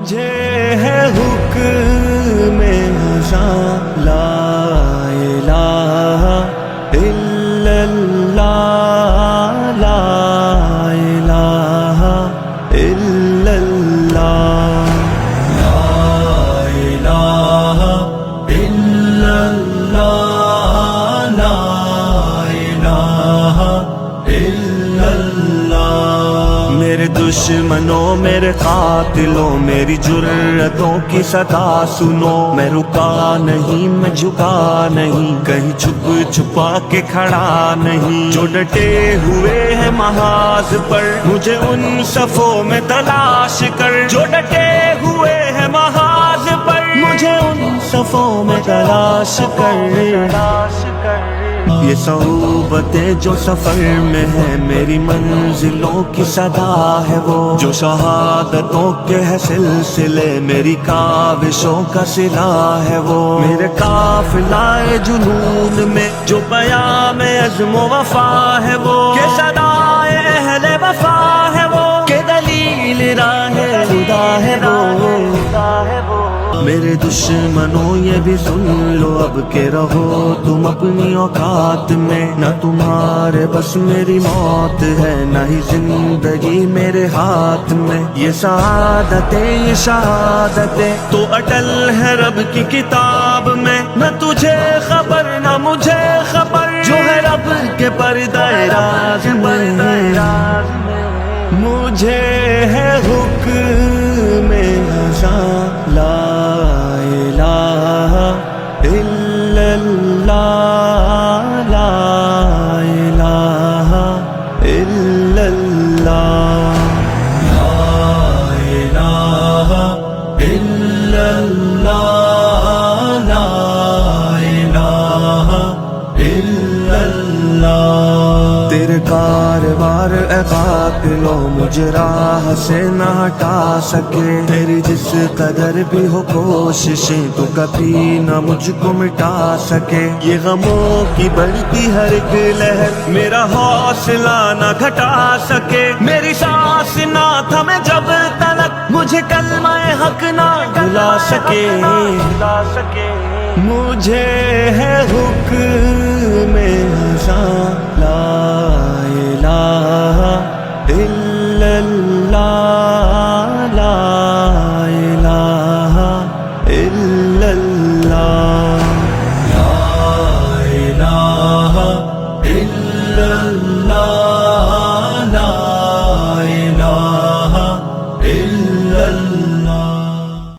مجھے ہے حکم ازاں لا الہ الا اللہ، لا الہ الا اللہ، لا الہ الا اللہ، لا الہ الا اللہ۔ میرے دشمنوں، میرے قاتلوں، میری جرتوں کی صدا سنو، میں رکا نہیں، میں جھکا نہیں، کہیں چھپ چھپا کے کھڑا نہیں، جو ڈٹے ہوئے ہیں محاذ پر مجھے ان صفوں میں تلاش کر، جو ڈٹے ہوئے ہیں محاذ پر مجھے ان صفوں میں تلاش کر۔ یہ صحبتیں جو سفر میں ہے، میری منزلوں کی صدا ہے وہ، جو شہادتوں کے ہے سلسلے، میری کاوشوں کا صلہ ہے وہ، میرے قافلہ جنون میں جو پیام عزم و وفا ہے وہ، کہ صدائے اہل وفا ہے وہ، کہ دلیل راہ خدا ہے وہ۔ میرے دشمنوں یہ بھی سن لو اب کہ رہو تم اپنی اوقات میں، نہ تمہارے بس میری موت ہے، نہ ہی زندگی میرے ہاتھ میں، یہ سعادتیں یہ شہادتیں تو اٹل ہے رب کی کتاب میں، نہ تجھے خبر نہ مجھے خبر جو ہے رب کے پردہ راز میں۔ مجھے ہے حکم ازاں لا الہ الا اللہ، لا الہ الا اللہ، لا الہ الا اللہ، لا الہ الا اللہ۔ تیرے کاروبار اے قاتلو مجھے راہ سے نہ ہٹا سکے، تیری جس قدر بھی ہو کوششیں تو کبھی نہ مجھ کو مٹا سکے، یہ غموں کی بڑھتی ہر ایک لہر میرا حوصلہ نہ گھٹا سکے، میری سانس نہ تھمے جب تلک مجھے کلمہ حق نہ بھلا سکے۔ مجھے ہے حکم ازاں لا الہ الا اللہ،